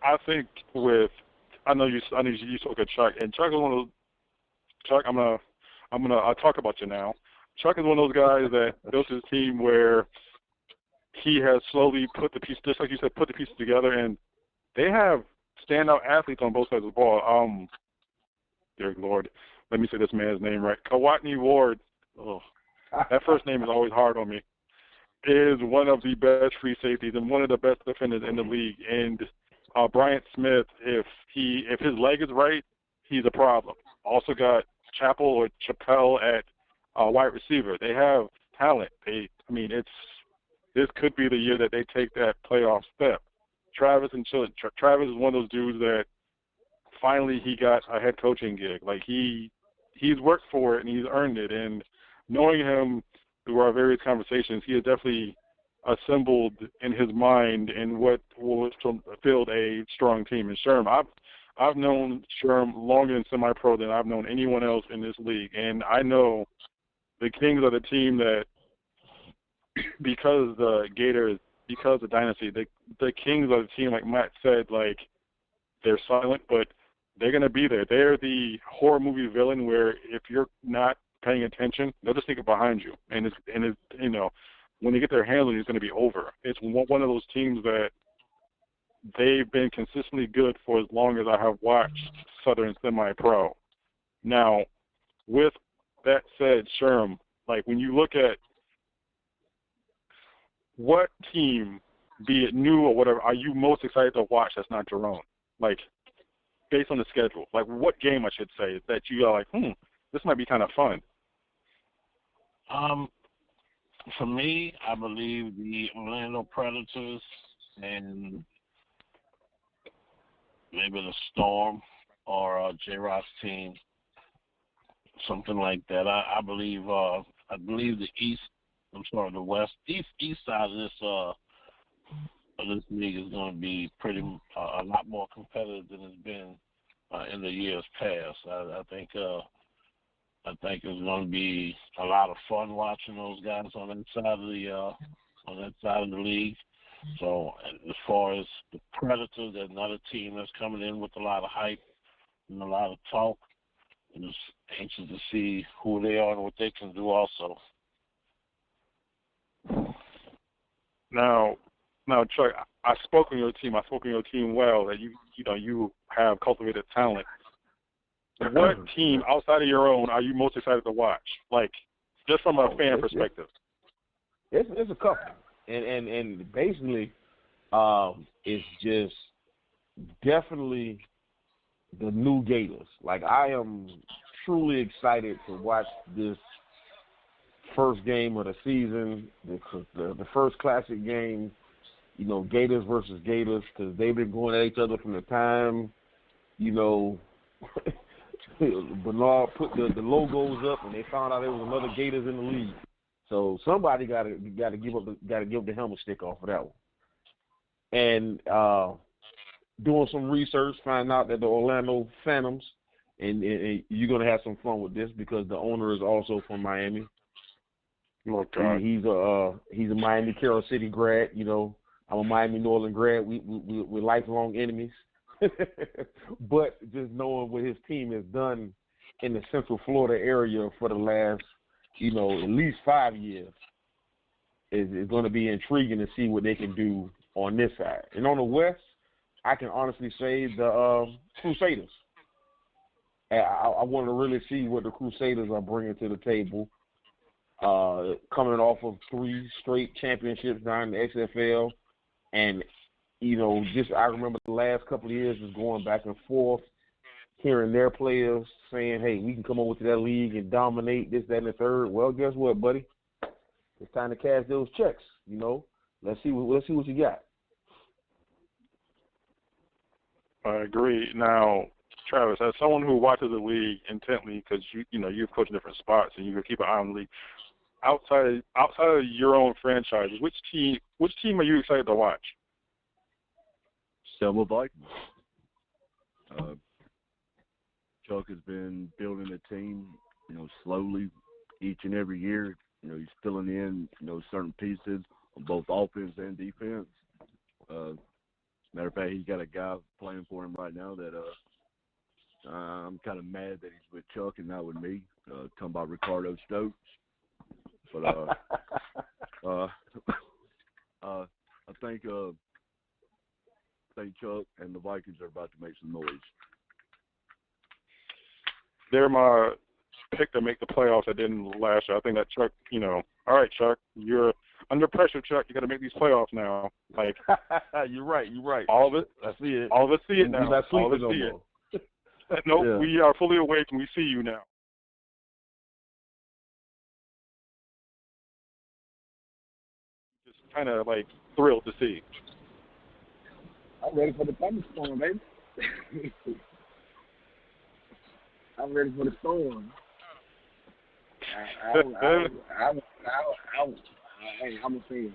I think with I know you spoke of Chuck, and Chuck is one of those. Chuck, I'll talk about you now. Chuck is one of those guys that built his team where he has slowly put the pieces, just like you said, put the pieces together, and they have standout athletes on both sides of the ball. Dear Lord, let me say this man's name right. Kawatney Ward. Oh, that first name is always hard on me. Is one of the best free safeties and one of the best defenders in the league. And Bryant Smith, if his leg is right, he's a problem. Also got Chappell or Chappelle at wide receiver. They have talent. This could be the year that they take that playoff step. Travis and Chilton. Travis is one of those dudes that finally he got a head coaching gig. Like he's worked for it and he's earned it. And knowing him through our various conversations, he has definitely assembled in his mind and what will build a strong team. And Sherm, I've known Sherm longer in semi-pro than I've known anyone else in this league, and I know the Kings are the team that, because the Gators, because the dynasty, the Kings are the team, like Matt said, like they're silent, but they're going to be there. They're the horror movie villain where if you're not paying attention, they'll just think it behind you, and it's when they get their hands on you, it's going to be over. It's one of those teams that they've been consistently good for as long as I have watched Southern semi-pro. Now, with that said, Sherm, like when you look at what team, be it new or whatever, are you most excited to watch that's not your own? Like, based on the schedule. Like, what game, I should say, that you are like, this might be kind of fun? For me, I believe the Orlando Predators and maybe the Storm or J-Rock's team, something like that. I believe the the east side of this league is going to be pretty a lot more competitive than it's been in the years past. I think it's going to be a lot of fun watching those guys on that side of the league. So as far as the Predators, there's another team that's coming in with a lot of hype and a lot of talk. I'm just anxious to see who they are and what they can do also. Now, Chuck, I spoke on your team. I spoke on your team well. That you have cultivated talent. What team outside of your own are you most excited to watch? Like, just from a fan perspective. It's a couple, and basically, it's just definitely the new Gators. Like, I am truly excited to watch this first game of the season, the first classic game. Gators versus Gators, because they've been going at each other from the time, Bernard put the logos up and they found out there was another Gators in the league. So somebody got to give the helmet stick off of that one. And doing some research, find out that the Orlando Phantoms, and you're gonna have some fun with this because the owner is also from Miami. Oh God. He's a Miami Carroll City grad. I'm a Miami Northern grad. We're lifelong enemies. But just knowing what his team has done in the Central Florida area for the last, at least 5 years, is going to be intriguing to see what they can do on this side. And on the West, I can honestly say the Crusaders. I want to really see what the Crusaders are bringing to the table. Coming off of 3 straight championships down in the XFL, and I remember the last couple of years was going back and forth, hearing their players saying, "Hey, we can come over to that league and dominate this, that, and the third." Well, guess what, buddy? It's time to cash those checks. Let's see what you got. I agree. Now, Travis, as someone who watches the league intently, because you've coached in different spots and you can keep an eye on the league, outside of your own franchise, which team are you excited to watch? Selma Vikings. Chuck has been building a team, slowly each and every year. He's filling in, certain pieces on both offense and defense. Matter of fact, he's got a guy playing for him right now that I'm kind of mad that he's with Chuck and not with me. Talking about Ricardo Stokes, but uh, I think Chuck and the Vikings are about to make some noise. They're my pick to make the playoffs. I didn't last year. I think that Chuck, all right, Chuck, you're under pressure, Chuck. You got to make these playoffs now. Like You're right. You're right. all of it. I see it. All of us see it now. We're not All of sleeping us no see more. it. Nope, Yeah. we are fully awake and we see you now. Just kind of like thrilled to see. I'm ready for the thunderstorm, baby. I'm ready for the storm. I'm a fan.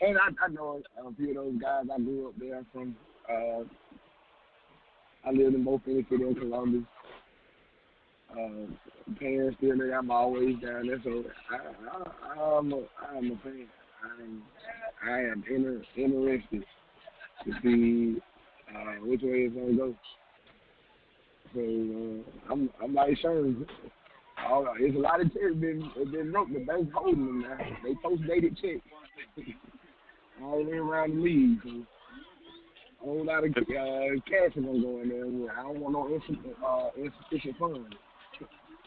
And I know a few of those guys. I grew up there from. I lived in both Phoenix City and Columbus. Parents still there. I'm always down there, so I'm a fan. I am interested to see which way it's gonna go. So I'm like Sherman. There's a lot of checks been broke. The bank's holding them now. They post-dated checks all the way around the league. So a whole lot of cash is gonna go in there. I don't want no insufficient funds.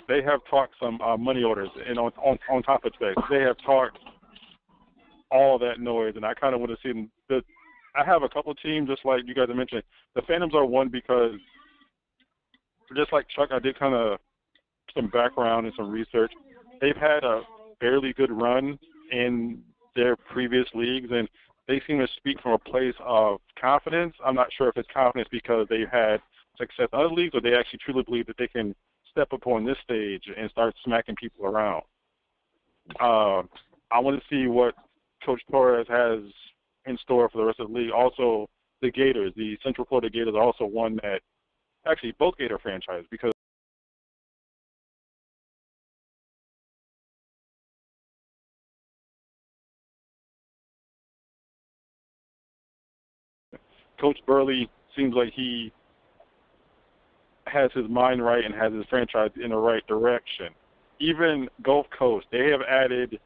They have talked some money orders, and on top of that, they have talked all that noise, and I kind of want to see them. I have a couple of teams, just like you guys have mentioned. The Phantoms are one because, just like Chuck, I did kind of some background and some research. They've had a fairly good run in their previous leagues, and they seem to speak from a place of confidence. I'm not sure if it's confidence because they've had success in other leagues, or they actually truly believe that they can step up on this stage and start smacking people around. I want to see what Coach Torres has in store for the rest of the league. Also, the Gators, the Central Florida Gators, are also one that actually both Gator franchises because Coach Burley seems like he has his mind right and has his franchise in the right direction. Even Gulf Coast, they have added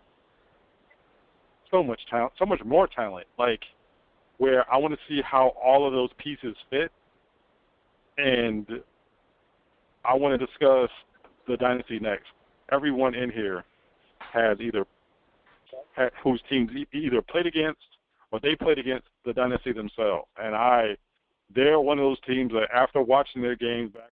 so much talent, so much more talent. Like where I want to see how all of those pieces fit, and I want to discuss the dynasty next. Everyone in here has whose teams either played against or they played against the dynasty themselves, and they're one of those teams that after watching their games back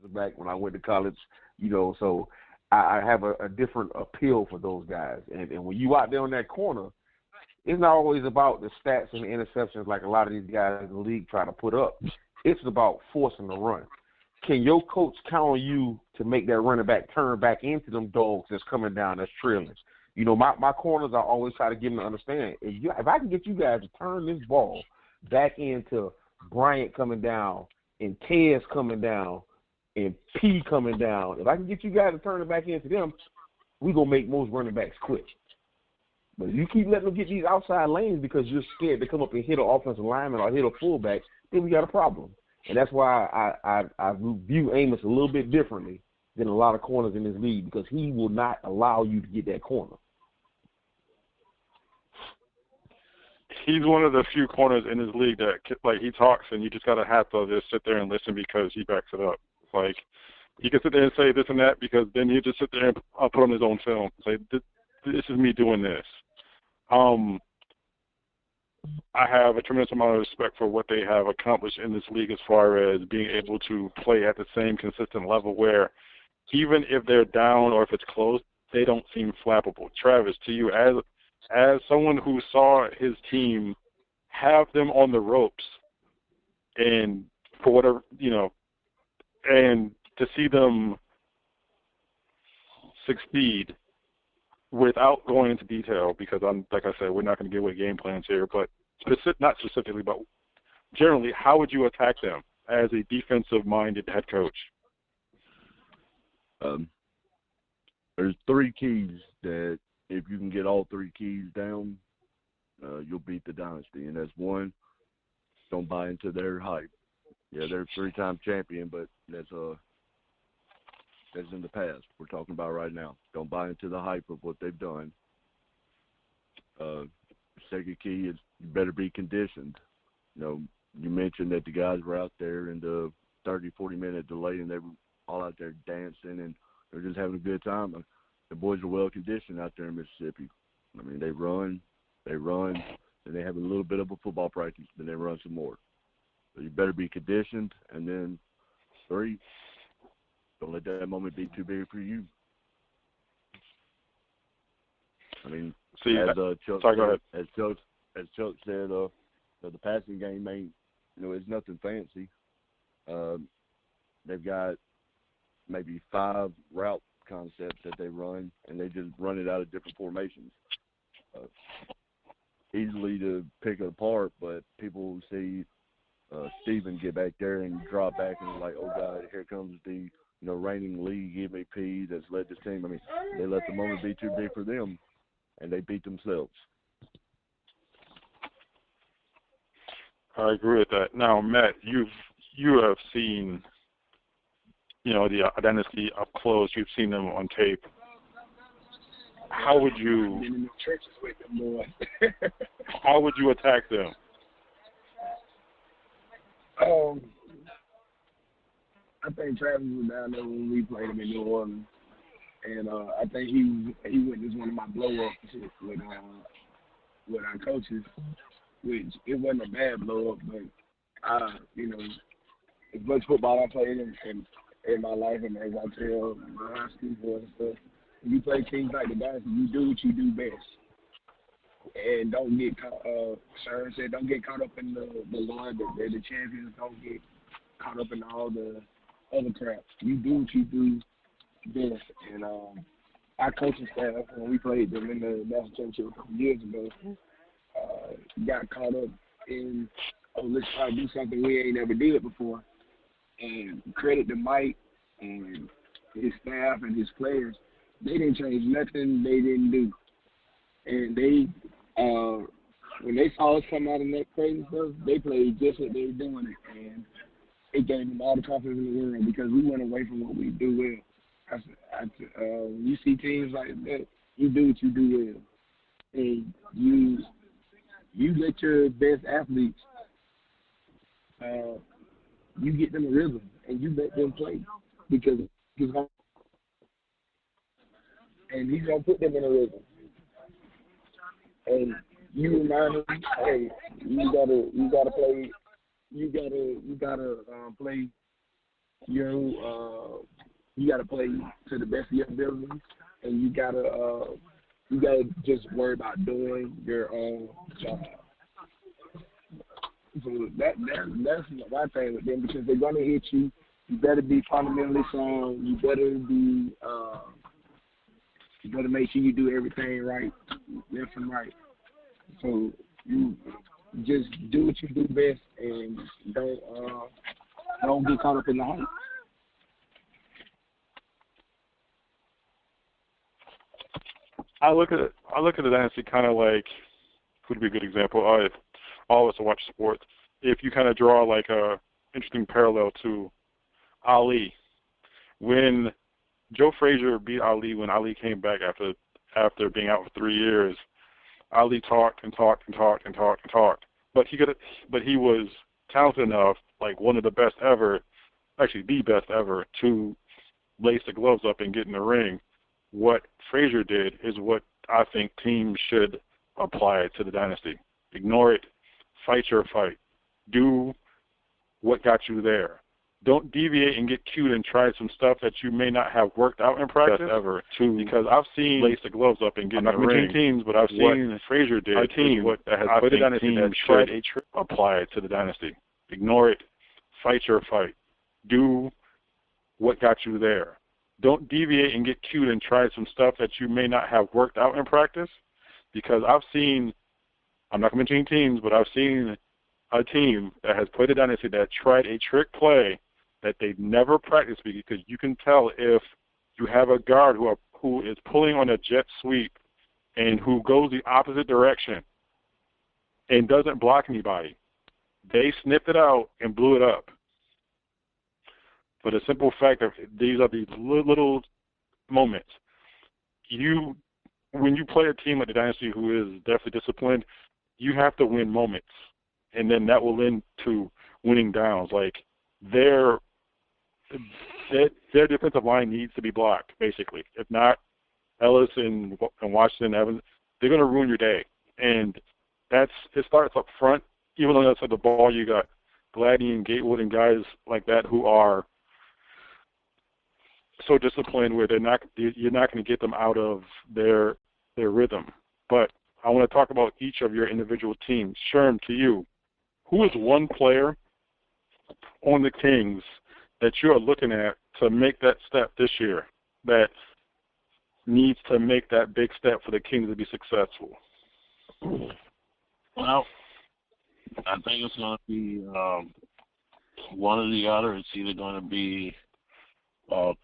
back when I went to college, so I have a different appeal for those guys. And when you out there on that corner, it's not always about the stats and the interceptions like a lot of these guys in the league try to put up. It's about forcing the run. Can your coach count on you to make that running back turn back into them dogs that's coming down, that's trailing? My corners, I always try to give them to understand, if I can get you guys to turn this ball back into Bryant coming down and Tez coming down and P coming down, if I can get you guys to turn it back into them, we're going to make most running backs quit. But if you keep letting them get these outside lanes because you're scared to come up and hit an offensive lineman or hit a fullback, then we got a problem. And that's why I view Amos a little bit differently than a lot of corners in this league, because he will not allow you to get that corner. He's one of the few corners in his league that, like, he talks and you just got to have to just sit there and listen because he backs it up. Like, he can sit there and say this and that because then he'll just sit there and put on his own film. Say, this is me doing this. I have a tremendous amount of respect for what they have accomplished in this league as far as being able to play at the same consistent level where even if they're down or if it's close, they don't seem flappable. Travis, to you, as someone who saw his team have them on the ropes and for whatever, and to see them succeed without going into detail, because like I said, we're not going to give away game plans here, but not specifically, but generally, how would you attack them as a defensive-minded head coach? There's three keys that if you can get all three keys down, you'll beat the dynasty. And that's one, don't buy into their hype. Yeah, they're a three-time champion, but that's in the past. We're talking about right now. Don't buy into the hype of what they've done. Second key is you better be conditioned. You mentioned that the guys were out there in the 30, 40-minute delay, and they were all out there dancing, and they're just having a good time. The boys are well-conditioned out there in Mississippi. I mean, they run, and they have a little bit of a football practice, then they run some more. So you better be conditioned. And then 3, don't let that moment be too big for you. I mean, as Chuck said, the passing game ain't, it's nothing fancy. They've got maybe 5 route concepts that they run, and they just run it out of different formations. Easily to pick it apart, but people see Steven get back there and drop back and like, oh God, here comes the reigning league MVP that's led this team. I mean, they let the moment be too big for them, and they beat themselves. I agree with that. Now, Matt, you have seen, the dynasty up close. You've seen them on tape. How would you? I'm in the trenches with them, boy. How would you attack them? I think Travis was down there when we played him in New Orleans, and I think he witnessed one of my blow-ups with our coaches, which it wasn't a bad blow-up, but as much football I played in my life, and as I tell my high school boys and stuff, when you play teams like the Dynasty, you do what you do best. And don't get caught, Sharon said, don't get caught up in the line that they're the champions. Don't get caught up in all the other crap. You do what you do best. And our coaching staff, when we played them in the national championship a couple years ago, got caught up in, let's try to do something we ain't never did before. And credit to Mike and his staff and his players. They didn't change nothing they didn't do. And they, when they saw us come out in that crazy stuff, they played just what they were doing it. And it gave them all the confidence in the world because we went away from what we do well. When you see teams like that, you do what you do well. And you let your best athletes, you get them a rhythm and you let them play because he's going to put them in a rhythm. And you remind them, hey, you gotta play you got to play to the best of your abilities, and you gotta just worry about doing your own job. So that's my thing with them, because they're gonna hit you. You better be fundamentally sound. You better be you better make sure you do everything right, left and right. So you just do what you do best, and don't get caught up in the hype. I look at the dynasty kind of like, who'd be a good example? If all of us watch sports, if you kind of draw like a interesting parallel to Ali, when Joe Frazier beat Ali, when Ali came back after being out for 3 years, Ali talked and talked and talked and talked and talked, but he was talented enough, like one of the best ever, actually the best ever, to lace the gloves up and get in the ring. What Frazier did is what I think teams should apply to the dynasty. Ignore it. Fight your fight. Do what got you there. Don't deviate and get cute and try some stuff that you may not have worked out in practice ever. Because I've seen lace the gloves up and get in the ring. Teams, but I've seen what Frazier did. A team that has put the dynasty that should apply it to the dynasty. Ignore it. Fight your fight. Do what got you there. Don't deviate and get cute and try some stuff that you may not have worked out in practice, because I've seen, I'm not going to mention teams, but I've seen a team that has played a dynasty that tried a trick play that they've never practiced, because you can tell if you have a guard who is pulling on a jet sweep and who goes the opposite direction and doesn't block anybody. They sniffed it out and blew it up. For the simple fact that these are these little moments. When you play a team like the Dynasty who is definitely disciplined, you have to win moments, and then that will lead to winning downs. Like their defensive line needs to be blocked, basically. If not, Ellis and Washington Evans, they're going to ruin your day. And it starts up front. Even on the other side of the ball, you got Gladney and Gatewood and guys like that who are so disciplined where you're not going to get them out of their rhythm. But I want to talk about each of your individual teams. Sherm, to you, who is one player on the Kings that you are looking at to make that step this year, that needs to make that big step for the Kings to be successful? Well, I think it's going to be one or the other. It's either going to be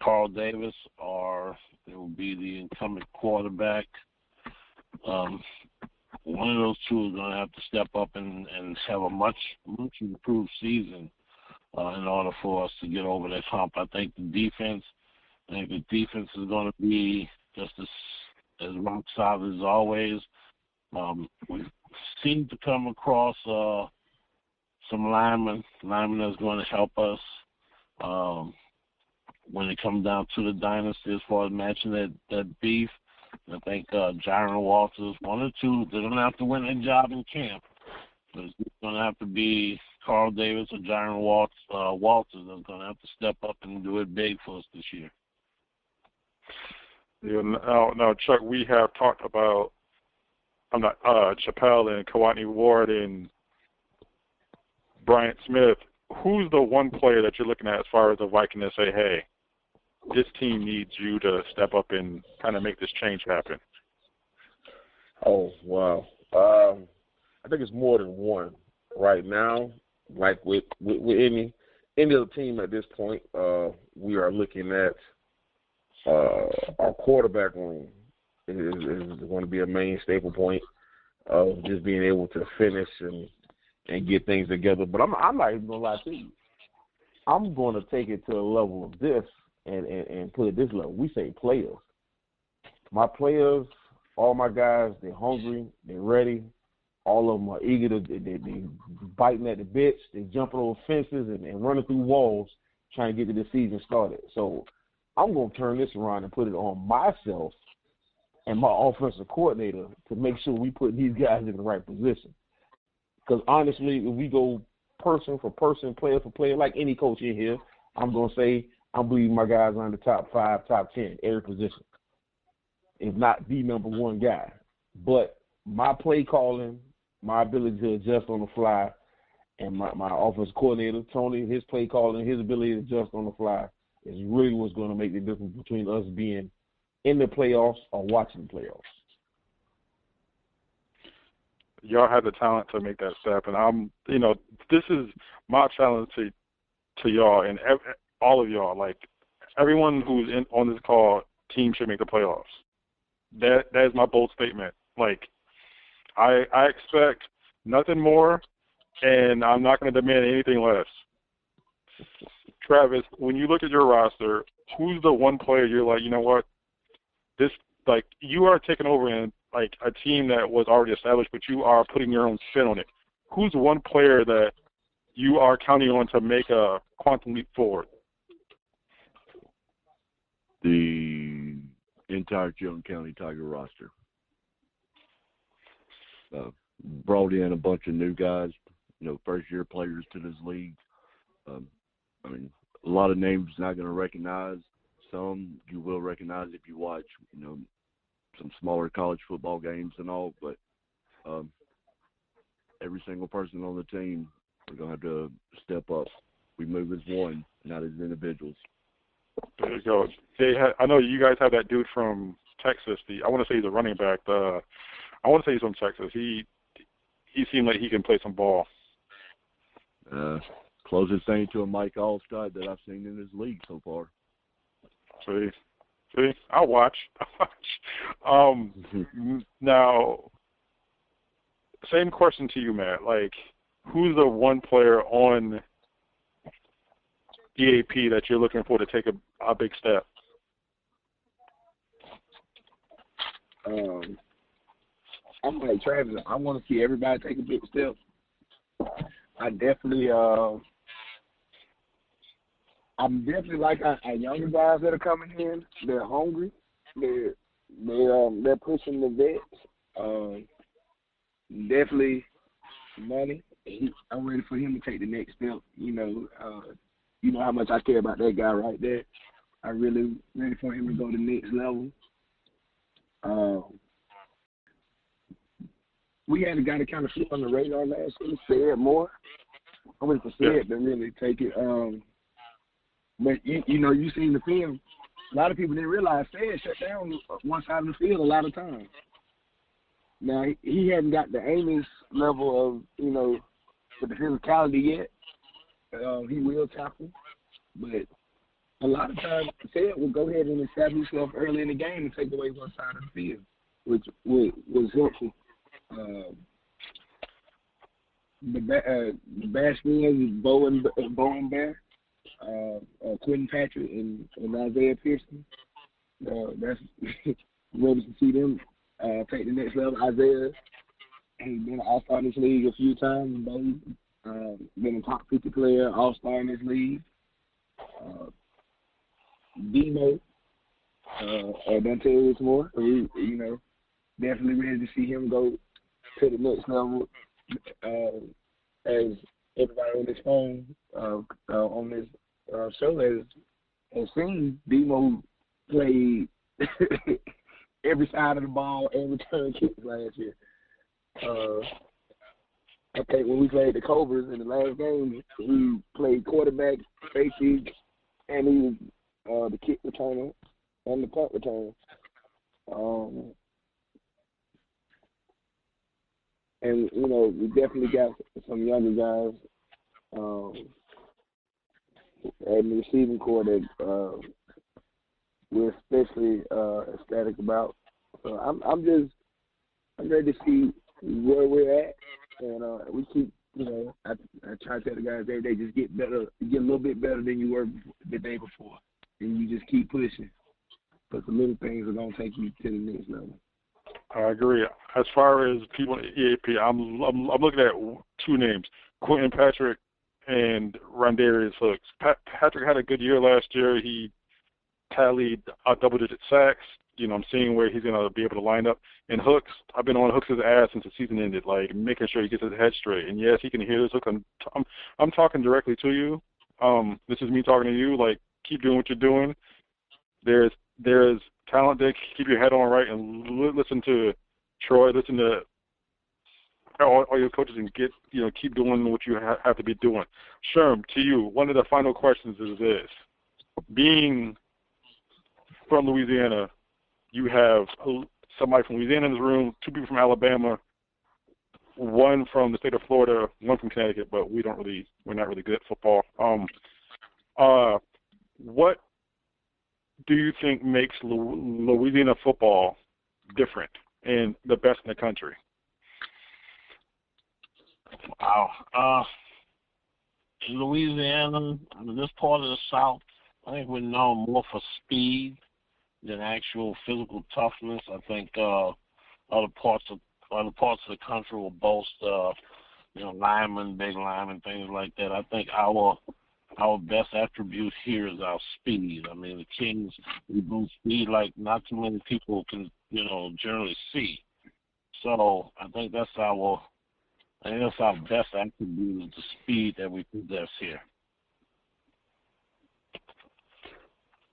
Carl Davis, or it will be the incumbent quarterback. One of those two is going to have to step up and have a much improved season in order for us to get over that hump. I think the defense is going to be just as rock solid as always. We seem to come across some linemen that's going to help us when it comes down to the dynasty as far as matching that beef. I think Jaron Walters, one or two, they're going to have to win their job in camp. So it's going to have to be Carl Davis or Jaron Walters that's going to have to step up and do it big for us this year. Yeah, now, Chuck, we have talked about Chappelle and Kawani Ward and Bryant Smith. Who's the one player that you're looking at as far as the Vikings to say, hey, this team needs you to step up and kind of make this change happen? Oh, wow. I think it's more than one right now. Like with any other team at this point, we are looking at our quarterback room is going to be a main staple point of just being able to finish and get things together. But I'm not even going to lie to you. I'm going to take it to a level of this and put it this level. We say players. My players, all my guys, they're hungry, they're ready. All of them are eager they're biting at the bits, they're jumping over fences and running through walls trying to get the season started. So I'm going to turn this around and put it on myself and my offensive coordinator to make sure we put these guys in the right position. Because honestly, if we go person for person, player for player, like any coach in here, I'm going to say I believe my guys are in the top 5, top 10, every position, if not the number one guy. But my play calling, my ability to adjust on the fly, and my offensive coordinator, Tony, his play calling, his ability to adjust on the fly is really what's going to make the difference between us being in the playoffs or watching the playoffs. Y'all have the talent to make that step, and this is my challenge to y'all and all of y'all. Like, everyone who's on this call, team should make the playoffs. That is my bold statement. Like, I expect nothing more, and I'm not going to demand anything less. Travis, when you look at your roster, who's the one player you're like, you know what, this, like, you are taking over in, like, a team that was already established, but you are putting your own spin on it. Who's one player that you are counting on to make a quantum leap forward? The entire Chilton County Tiger roster. Brought in a bunch of new guys, first-year players to this league. A lot of names you're not going to recognize. Some you will recognize if you watch, some smaller college football games and all. But every single person on the team, we're going to have to step up. We move as one, not as individuals. There you go. I know you guys have that dude from Texas. I want to say he's a running back. I want to say he's from Texas. He seemed like he can play some ball. Closest thing to a Mike Allstott that I've seen in this league so far. See, I'll watch. Now, same question to you, Matt. Like, who's the one player on EAP that you're looking for to take a big step? I'm like Travis. I want to see everybody take a big step. I'm definitely like our younger guys that are coming in. They're hungry. They're pushing the vets. Definitely money. I'm ready for him to take the next step. You know how much I care about that guy right there. I'm really ready for him to go to the next level. We had a guy that kind of flew on the radar last year, Said Moore. I went for Said to really take it. But, you seen the film. A lot of people didn't realize Said shut down one side of the field a lot of times. Now, he hadn't got the Amos level of, with the physicality yet. He will tackle. But a lot of times, Said will go ahead and establish himself early in the game and take away one side of the field, which was helpful. The Bashmans is Bowen Bear, Quentin Patrick, and Isaiah Pearson. That's ready to see them take the next level. Isaiah has been an all-star in this league a few times. Been a top 50 player, all-star in this league. Demo, Dontavius Moore, definitely ready to see him go to the next level. As everybody on this phone, on this show has seen, Demo played every side of the ball and return kicks last year. When we played the Cobras in the last game, he played quarterback, safety, and he was the kick returner and the punt returner. And, we definitely got some younger guys in the receiving corps that we're especially ecstatic about. So I'm ready to see where we're at. And we keep, I try to tell the guys every day, just get better, get a little bit better than you were the day before. And you just keep pushing. But the little things are going to take you to the next level. I agree. As far as people in EAP, I'm looking at two names, Quentin Patrick and Rondarius Hooks. Patrick had a good year last year. He tallied double-digit sacks. I'm seeing where he's going to be able to line up. And Hooks, I've been on Hooks' ass since the season ended, like making sure he gets his head straight. And yes, he can hear this. Hook, I'm talking directly to you. This is me talking to you. Like, keep doing what you're doing. There's talent there. Keep your head on right and listen to Troy. Listen to all your coaches and keep doing what you have to be doing. Sherm, to you, one of the final questions is this: being from Louisiana, you have somebody from Louisiana in this room, 2 people from Alabama, 1 from the state of Florida, 1 from Connecticut, but we're not really good at football. What do you think makes Louisiana football different and the best in the country? Wow. In Louisiana, this part of the South, I think we're known more for speed than actual physical toughness. I think other parts of the country will boast, linemen, big linemen, things like that. I think our best attribute here is our speed. I mean, the Kings, we both speed like not too many people can, generally see. So I think that's our best attribute is the speed that we possess here.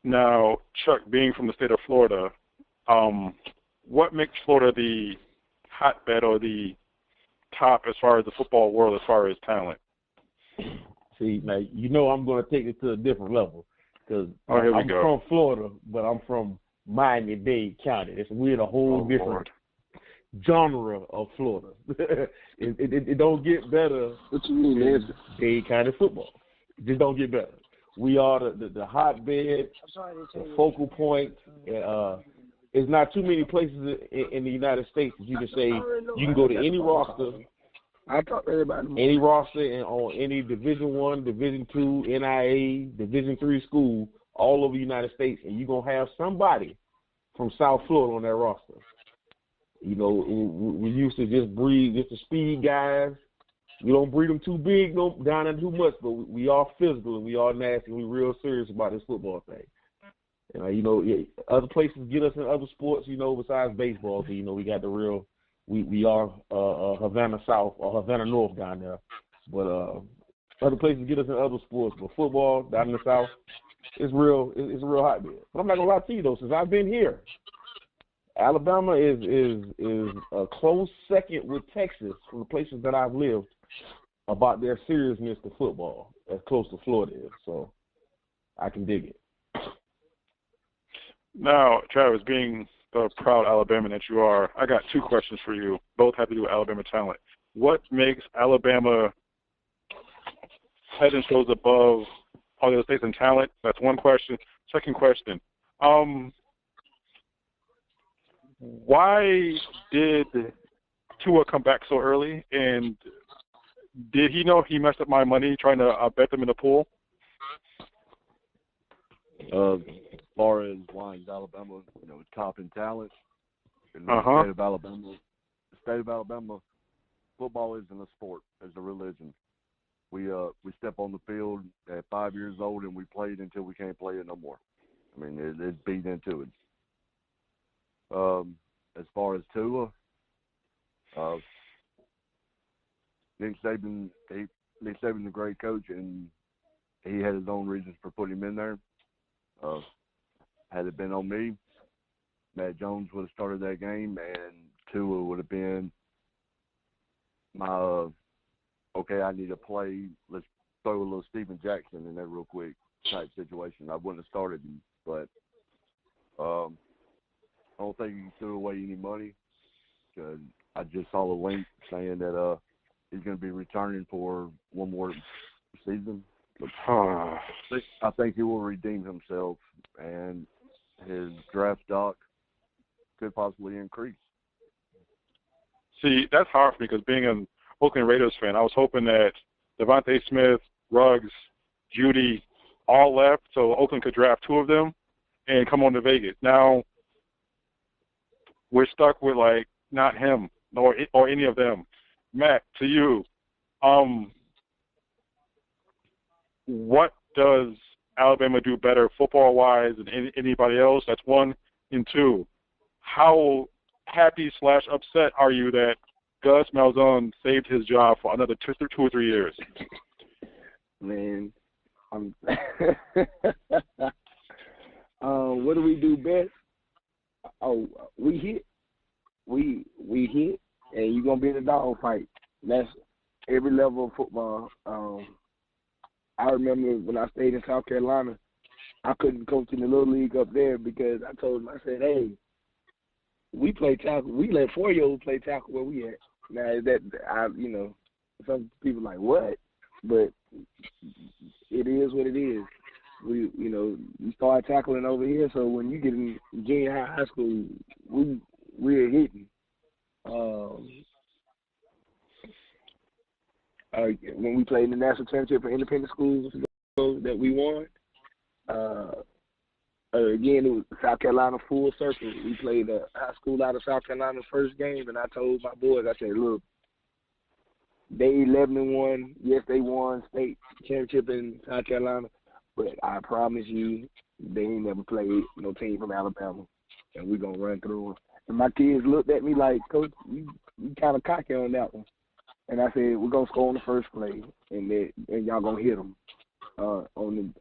Now, Chuck, being from the state of Florida, what makes Florida the hotbed or the top as far as the football world, as far as talent? See, now, I'm going to take it to a different level because I'm from Florida, but I'm from Miami-Dade County. We're in a whole different genre of Florida. it don't get better than Dade County football. It just don't get better. We are the hotbed, the focal point. There's not too many places in the United States that you can say you can go to any roster. I talk to everybody. Any roster on any Division I, Division II, NIA, Division III school all over the United States, and you're going to have somebody from South Florida on that roster. We used to just breed just the speed guys. We don't breed them too big, down and too much, but we are physical and we are nasty and we're real serious about this football thing. Other places get us in other sports, besides baseball. So, we got the real. We are Havana South or Havana North down there, but other places get us in other sports. But football down in the South, it's real. It's a real hotbed. But I'm not gonna lie to you though, since I've been here, Alabama is a close second with Texas from the places that I've lived about their seriousness to football, as close to Florida is. So I can dig it. Now, Travis, being the proud Alabama that you are, I got 2 questions for you. Both have to do with Alabama talent. What makes Alabama head and shoulders above all the other states in talent? That's one question. Second question, why did Tua come back so early? And did he know he messed up my money trying to bet them in the pool? As far as why is Alabama, top in talent in the state of Alabama, football isn't a sport; it's a religion. We step on the field at 5 years old and we played until we can't play it no more. I mean, it's beat into it. As far as Tua, Nick Saban's a great coach, and he had his own reasons for putting him in there. Had it been on me, Matt Jones would have started that game, and Tua would have been my okay, I need to play. Let's throw a little Steven Jackson in there real quick type situation. I wouldn't have started him, but I don't think he threw away any money. Cause I just saw the link saying that he's going to be returning for one more season. But I think he will redeem himself, and his draft stock could possibly increase. See, that's hard for me because being an Oakland Raiders fan, I was hoping that Devontae Smith, Ruggs, Judy all left so Oakland could draft 2 of them and come on to Vegas. Now we're stuck with, not him or any of them. Matt, to you, what does Alabama do better football-wise than anybody else? That's 1. And 2, how happy/upset are you that Gus Malzahn saved his job for another 2 or 3 years? Man, What do we do best? Oh, we hit. We hit, and you're gonna be in a dog fight. That's every level of football. I remember when I stayed in South Carolina, I couldn't coach in the little league up there because I told them, I said, hey, we play tackle. We let 4-year-olds play tackle where we at. Now some people like what, but it is what it is. We start tackling over here. So when you get in junior high school, we're hitting. When we played in the national championship for independent schools that we won, again, it was South Carolina full circle. We played a high school out of South Carolina's first game, and I told my boys, I said, look, they 11-1. Yes, they won state championship in South Carolina, but I promise you, they ain't never played no team from Alabama, and we're going to run through them. And my kids looked at me like, Coach, you kind of cocky on that one. And I said, we're going to score on the first play, and y'all going to hit them on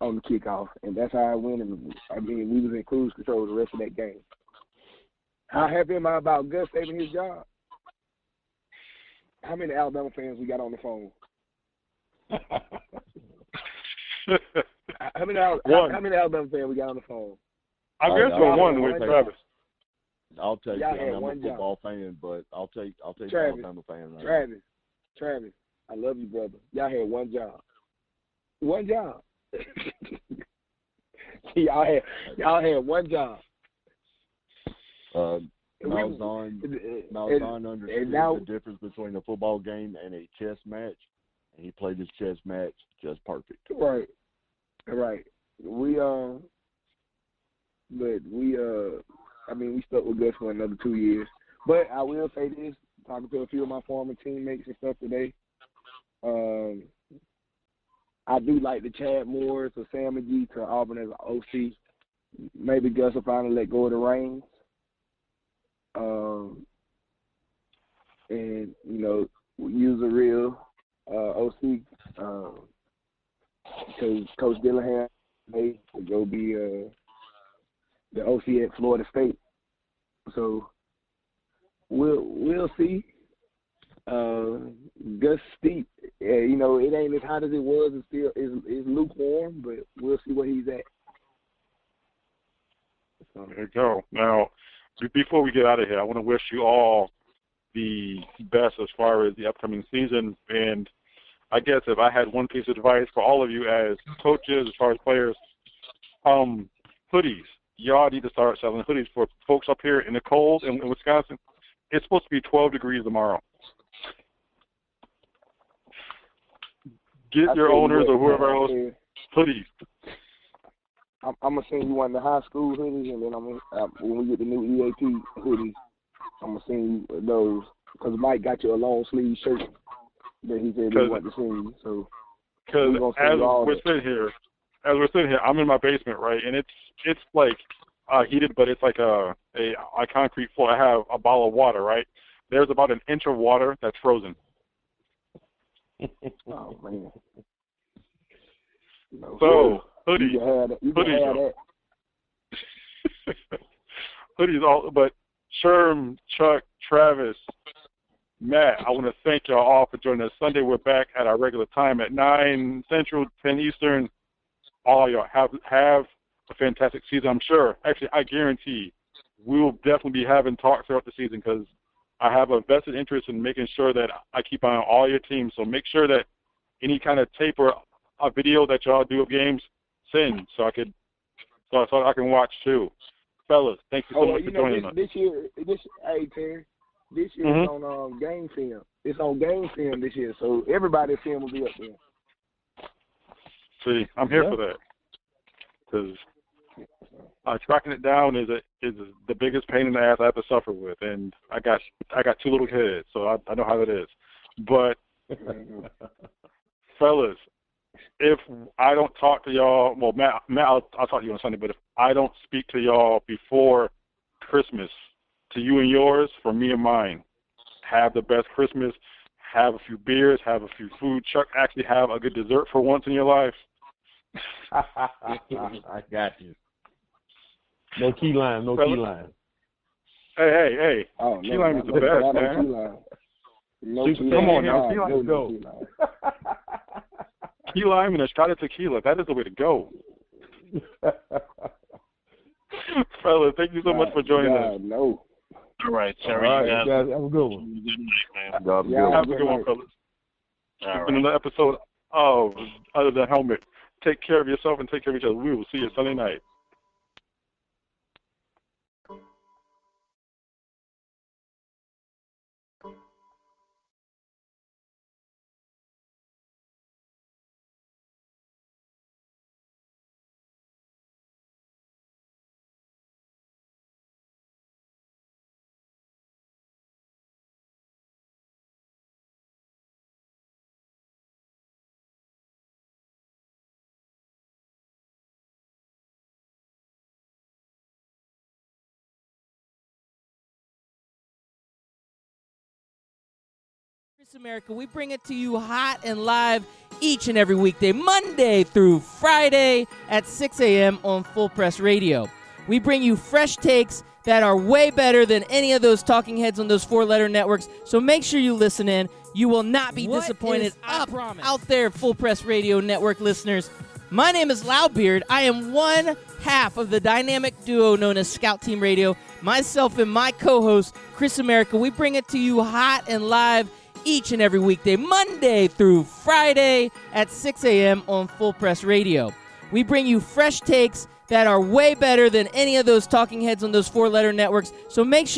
the kickoff. And that's how I went. And we was in cruise control the rest of that game. How happy am I about Gus saving his job? How many Alabama fans we got on the phone? How many Alabama fans we got on the phone? I guess we're one with Travis. I'll tell you, I'm a football fan, but I'll take Travis, Alabama fan. Right Travis, I love you, brother. Y'all had one job. One job. y'all had one job. Malzahn understood the difference between a football game and a chess match, and he played his chess match just perfect. Right. We stuck with Gus for another 2 years. But I will say this, talking to a few of my former teammates and stuff today, I do like the Chad Moores or Sam McGee to Auburn as an OC. Maybe Gus will finally let go of the reins. And, use a real OC because Coach Dillingham may go be the OC at Florida State. So we'll see. Gus Steep, it ain't as hot as it was. It still is lukewarm, but we'll see where he's at. So. There you go. Now, before we get out of here, I want to wish you all the best as far as the upcoming season. And I guess if I had one piece of advice for all of you as coaches, as far as players, hoodies. Y'all need to start selling hoodies for folks up here in the cold in Wisconsin. It's supposed to be 12 degrees tomorrow. Get your owners or whoever else hoodies. I'm gonna send you one of the high school hoodies, and then when we get the new EAP hoodies, I'm gonna send you those because Mike got you a long sleeve shirt that he said he wanted to send you. So because as we're sitting here, I'm in my basement, right, and it's like heated, but it's like a concrete floor. I have a bottle of water, right. There's about an inch of water that's frozen. Oh man. So hoodies. You can have that. Hoodies all, but Sherm, Chuck, Travis, Matt, I want to thank y'all all for joining us. Sunday we're back at our regular time at 9 Central, 10 Eastern. All y'all have a fantastic season. I'm sure. Actually, I guarantee we will definitely be having talks throughout the season because I have a vested interest in making sure that I keep an eye on all your teams. So make sure that any kind of tape or a video that y'all do of games, send so I can watch too. Fellas, thank you so much for joining us. Hey Terry, this year is on game film. It's on game film this year, so everybody's film will be up there. See, I'm here for that because tracking it down is the biggest pain in the ass I have to suffer with, and I got 2 little kids, so I know how it is. But fellas, if I don't talk to y'all, well, Matt, I'll talk to you on Sunday. But if I don't speak to y'all before Christmas, to you and yours, for me and mine, have the best Christmas. Have a few beers, have a few food. Chuck, actually have a good dessert for once in your life. I got you. No key lime, no key lime. Hey. Oh, Key lime is the best, man. Come on now, key lime, go. Key lime and a shot of tequila. That is the way to go. Fellas, thank you so much for joining us. No. All right, Terry. All right, you guys, have a good one. Good night, man. Have a good one, fellas. All It's right. been another episode of Under the Helmet. Take care of yourself and take care of each other. We will see you Sunday night. Chris America, we bring it to you hot and live each and every weekday, Monday through Friday at 6 a.m. on Full Press Radio. We bring you fresh takes that are way better than any of those talking heads on those four-letter networks, so make sure you listen in. You will not be disappointed. Out there, Full Press Radio Network listeners. My name is Loudbeard. I am one half of the dynamic duo known as Scout Team Radio. Myself and my co-host, Chris America, we bring it to you hot and live each and every weekday, Monday through Friday at 6 a.m. on Full Press Radio. We bring you fresh takes that are way better than any of those talking heads on those four-letter networks, so make sure